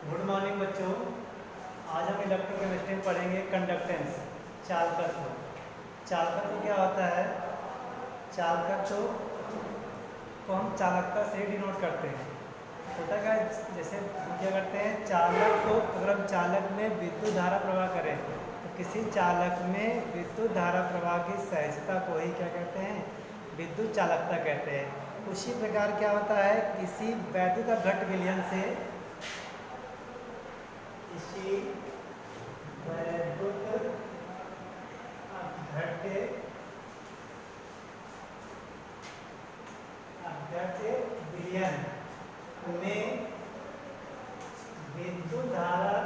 Good morning बच्चों। आज हम इलेक्ट्रोकेमिस्ट्री में पढ़ेंगे कंडक्टेंस, चालकत्व। चालकत्व क्या होता है? चालकत्व को हम चालकता से डिनोट करते हैं। होता क्या है, जैसे हम क्या करते हैं, चालक को अगर हम चालक में विद्युत धारा प्रवाह करें तो किसी चालक में विद्युत धारा प्रवाह की सहजता को ही क्या कहते हैं? विद्युत चालकता कहते हैं। उसी प्रकार क्या होता है, किसी वैद्युत अपघट्य विलयन से किसी वैद्युत अपघट्य विलयन में विद्युत धारा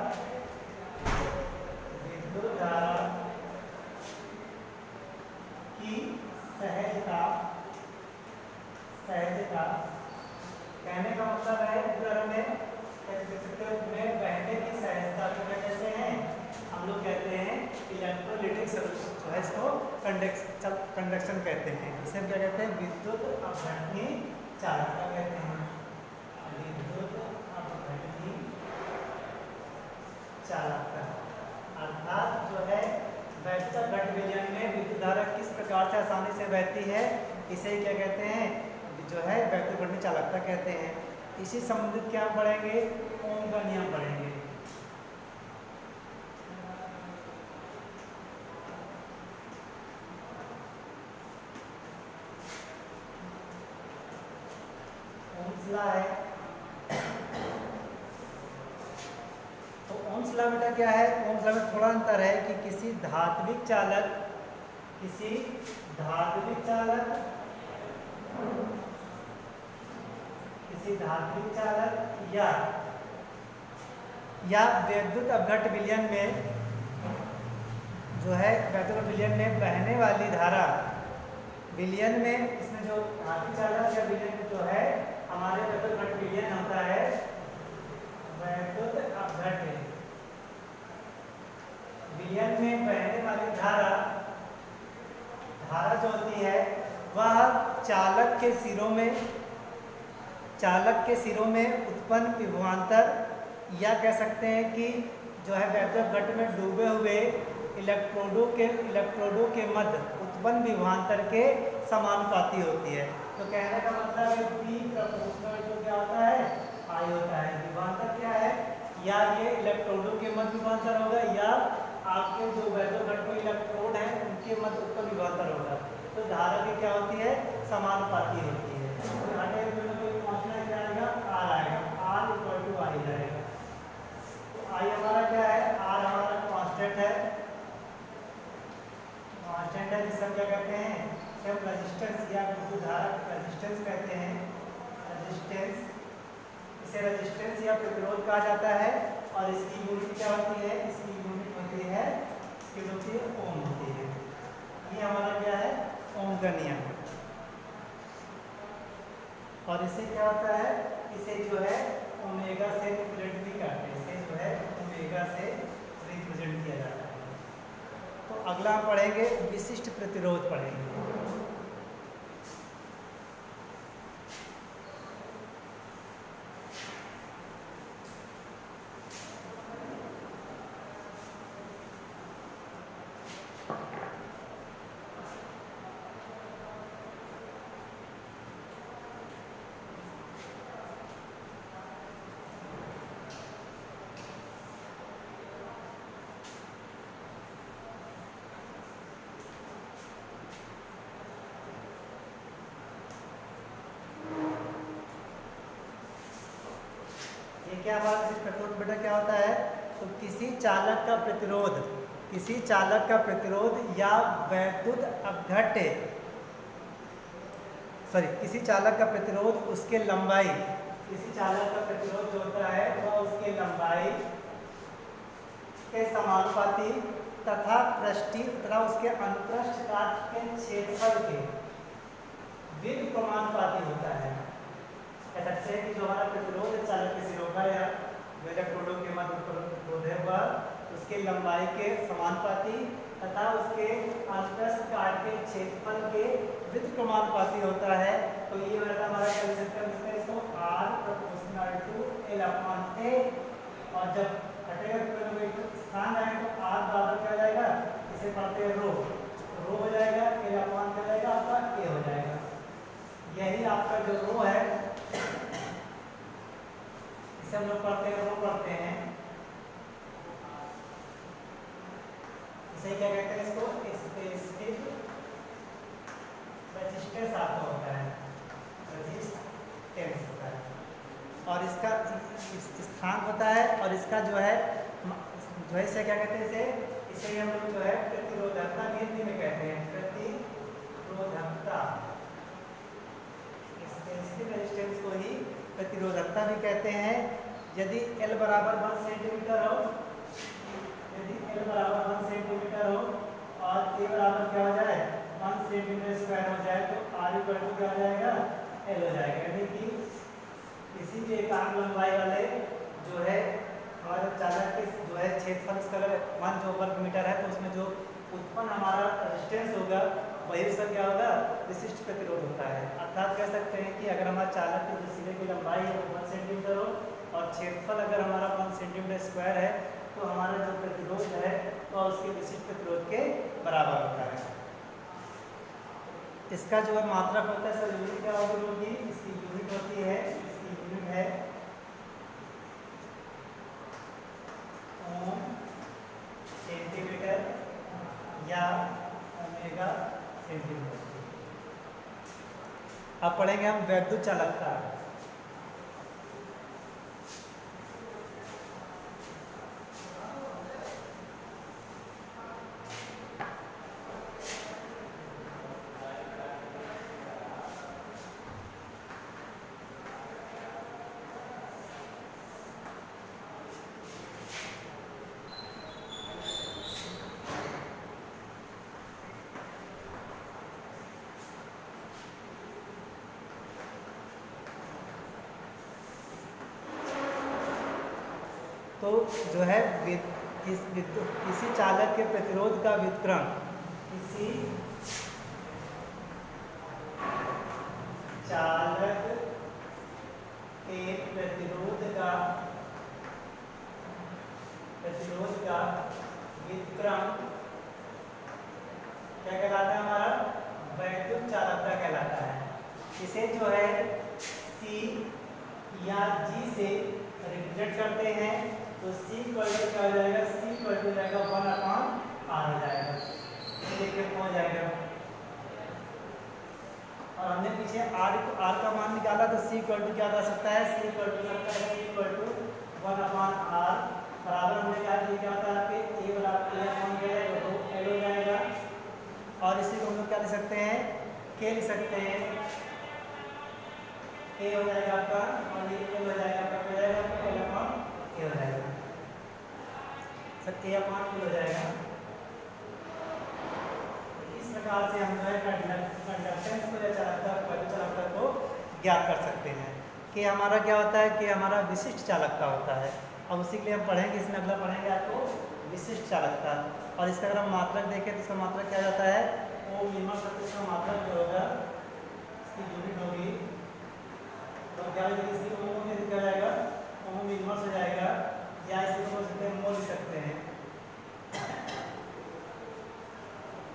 की सहजता कहने का मतलब है, अगर हमें में बहने की सहजता को क्या कहते हैं? हम लोग कहते हैं इलेक्ट्रोलिटिक जो है इसको कंडक्शन कहते हैं। इसे हम क्या कहते हैं? विद्युत अपघटनी चालकता कहते हैं। विद्युत अपघटनी चालकता अर्थात जो है वैद्युत अपघट्य विलयन में विद्युत धारा किस प्रकार से आसानी से बहती है, इसे क्या कहते हैं? जो है वैद्युत अपघटनी चालकता कहते हैं। इसी संबंधित क्या पढ़ेंगे? ओम का नियम पढ़ेंगे। ओम्स लॉ है। तो ओम्स लॉ बेटा क्या है? ओम्स लॉ में थोड़ा अंतर है कि किसी धात्विक चालक या वैद्युत अपघट्य विलयन में जो है वैद्युत विलयन में बहने वाली धारा विलयन में इसमें जो धात्विक चालक या विलयन जो है हमारे वैद्युत अपघट्य विलयन होता है वैद्युत अपघट्य विलयन में बहने वाली धारा जो होती है वह चालक के सिरों में उत्पन्न विभवांतर या कह सकते हैं कि जो है वैद्युत अपघट्य में डूबे हुए इलेक्ट्रोडों के मध्य उत्पन्न विभवांतर के समानुपाती होती है। तो कहने का मतलब है बी प्रोपोर्शनल टू क्या होता है? आई होता है। विभवांतर क्या है? या ये इलेक्ट्रोडों के मध्य विभवांतर होगा या आपके जो वैद्युत अपघट्य में इलेक्ट्रोड है उनके मध्य उत्पन्न विभवांतर होगा। तो धारा की क्या होती है? समानुपाती होती है। तो आगे पहुंचना क्या आएगा? आर आएगा। आर इक्वल टू आई जाएगा। तो आई हमारा क्या है? आर हमारा कांस्टेंट है। जिसे क्या कहते हैं? सब रेजिस्टेंस या विद्युत धारा रेजिस्टेंस कहते हैं। इसे रेजिस्टेंस या प्रतिरोध कहा जाता है। और इसकी यूनिट क्या होती है? इसकी यूनिट होती है ओम होती है। ये हमारा क्या है? ओम का नियम। और इसे क्या होता है? इसे जो है ओमेगा से रिप्रेजेंट भी करते हैं। इसे जो है ओमेगा से रिप्रेजेंट किया जाता है। तो अगला हम पढ़ेंगे विशिष्ट प्रतिरोध पढ़ेंगे। क्या हमारा विशिष्ट प्रतिरोध बेटा क्या होता है? तो किसी चालक का प्रतिरोध या वैद्युत अपघट्य किसी चालक का प्रतिरोध उसके लंबाई किसी चालक का प्रतिरोध जो होता है वह उसके लंबाई के समानुपाती तथा उसके अनुप्रस्थ काट के क्षेत्रफल के विद प्रमाणुपाती होता है। कह सकते हैं कि जो हमारा प्रतिरोध है चालक के सिरों का या इलेक्ट्रोडों के मध्य प्रतिरोध है वह उसके लंबाई के समानुपाती तथा उसके अनुप्रस्थ काट के क्षेत्रफल के विद प्रमाणुपाती होता है। तो ये हमारा क्या लिख सकते हैं इसको R proportional to L upon A। और जब हटेगा तो कोई ना कोई स्थान आए तो आर बराबर क्या हो जाएगा, इसे पढ़ते हैं रो, रो हो जाएगा, ए अपॉन क्या हो जाएगा आपका ए हो जाएगा। यही आपका जो रो है इसे हम लोग पढ़ते हैं रो पढ़ते हैं, इसे क्या कहते हैं, इसको स्पेसिफिक रेजिस्टेंस आपका होता है, रेजिस्टेंस होता है, और इसका स्थान होता है, और इसका जो है इसे क्या कहते हैं, इसे हम लोग जो है प्रतिरोधकता हिंदी में कहते हैं, प्रतिरोधकता, स्पेसिफिक रेजिस्टेंस को ही प्रतिरोधकता भी कहते हैं। यदि L बराबर 1 सेंटीमीटर हो, यदि L बराबर 1 सेंटीमीटर हो और A बराबर क्या हो जाए 1 सेंटीमीटर स्क्वायर हो जाए तो R इक्वल टू क्या हो जाएगा, L हो जाएगा। यानी कि किसी भी एकांक लंबाई वाले जो है हमारे चालक के जो है क्षेत्रफल इसका अगर 1 जो वर्ग मीटर है तो उसमें जो उत्पन्न हमारा रेजिस्टेंस होगा वही उसका क्या होगा, विशिष्ट प्रतिरोध होता है। अर्थात कह सकते हैं कि अगर हमारे चालक की जो सिरे की लंबाई है वो 1 सेंटीमीटर हो और क्षेत्रफल अगर हमारा 1 सेंटीमीटर स्क्वायर है तो हमारा जो प्रतिरोध है तो उसके विशिष्ट प्रतिरोध के बराबर होता है। इसका जो है मात्रक होता है सर यूनिट क्या होगी, इसकी यूनिट होती है, इसकी यूनिट है ओम सेंटीमीटर या ओमेगा सेंटीमीटर। अब पढ़ेंगे हम वैद्युत चालकता। तो जो है किसी चालक के प्रतिरोध का व्युत्क्रम, किसी चालक के प्रतिरोध का व्युत्क्रम क्या कहलाता है, हमारा वैद्युत चालकता कहलाता है। इसे जो है C या G से रिप्रेजेंट करते हैं तो C इक्वल टू क्या हो जाएगा, C इक्वल टू जाएगा 1/r हो जाएगा, देखिए हो जाएगा। और हमने पीछे r का मान निकाला तो C इक्वल टू क्या आ सकता है, C इक्वल टू 1/r बराबर हमने क्या होता है आपके A बराबर L हो जाएगा। और इसी को हम लोग क्या लिख सकते हैं, K लिख सकते हैं, K हो जाएगा आपका और ये L हो जाएगा आपका, हो जाएगा L/K हो जाएगा सर, K/K हो जाएगा। इस प्रकार से हम जो है कंडक्टेंस को या चालकता को ज्ञात कर सकते हैं। कि हमारा क्या होता है कि हमारा विशिष्ट चालकता होता है। अब उसी के लिए हम पढ़ेंगे, इसमें अगला पढ़ेंगे आपको विशिष्ट चालकता। और इसका अगर हम मात्रक देखें तो इसका मात्रक क्या जाता है, ओम मिनिमम इसका मात्रक जो होगा इसकी यूनिट होगी तो क्या होगी, इसकी ओम में लिखा जाएगा, ओम मिनिमम हो जाएगा या इसे बोल सकते हैं मोल लिख सकते हैं।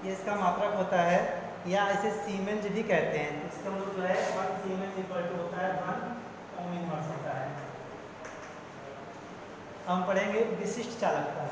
ये इसका मात्रक होता है या इसे सीमेंस भी कहते हैं। इसका मतलब जो है 1 सीमेंस इक्वल टू होता है 1 ओम इनवर्स होता है। हम पढ़ेंगे विशिष्ट चालकता।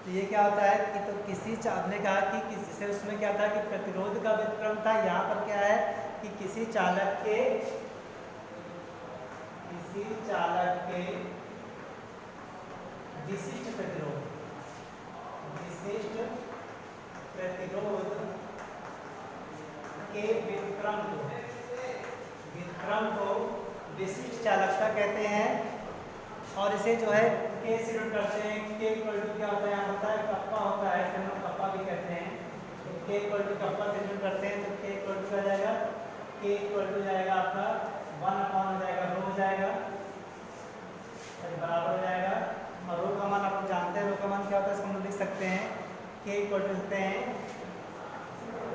तो ये क्या होता है कि तो किसी आपने कहा कि जैसे उसमें क्या था कि प्रतिरोध का व्युत्क्रम था, यहाँ पर क्या है कि किसी चालक के विशिष्ट प्रतिरोध के व्युत्क्रम को विशिष्ट चालकता कहते हैं। और इसे जो है के से डिनोट करते हैं। के इक्वल टू क्या होता है, यहाँ होता है कप्पा होता है, इसे हम कप्पा भी कहते हैं। तो के इक्वल टू कप्पा से डिनोट करते हैं, तो के इक्वल टू क्या हो जाएगा, के इक्वल टू जाएगा आपका 1 हो जाएगा, रो हो जाएगा, बराबर हो जाएगा। और रो का मान आप लोग जानते हैं, रो का मान क्या होता है, इसको हम लिख सकते हैं के इक्वल टू लिखते हैं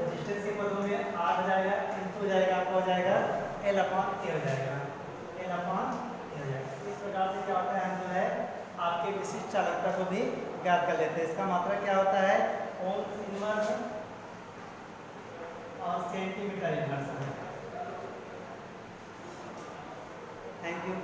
रेजिस्टेंस के पदों में आर हो जाएगा, इनटू हो जाएगा, आपका हो जाएगा एल अपॉन ए हो जाएगा, एल अपॉन ए हो जाएगा। इस प्रकार से क्या होता है, हम जो है आपके विशिष्ट चालकता को भी ज्ञात कर लेते हैं। इसका मात्रा क्या होता है, ओम इनवर्स और सेंटीमीटर इनवर्स। Thank you.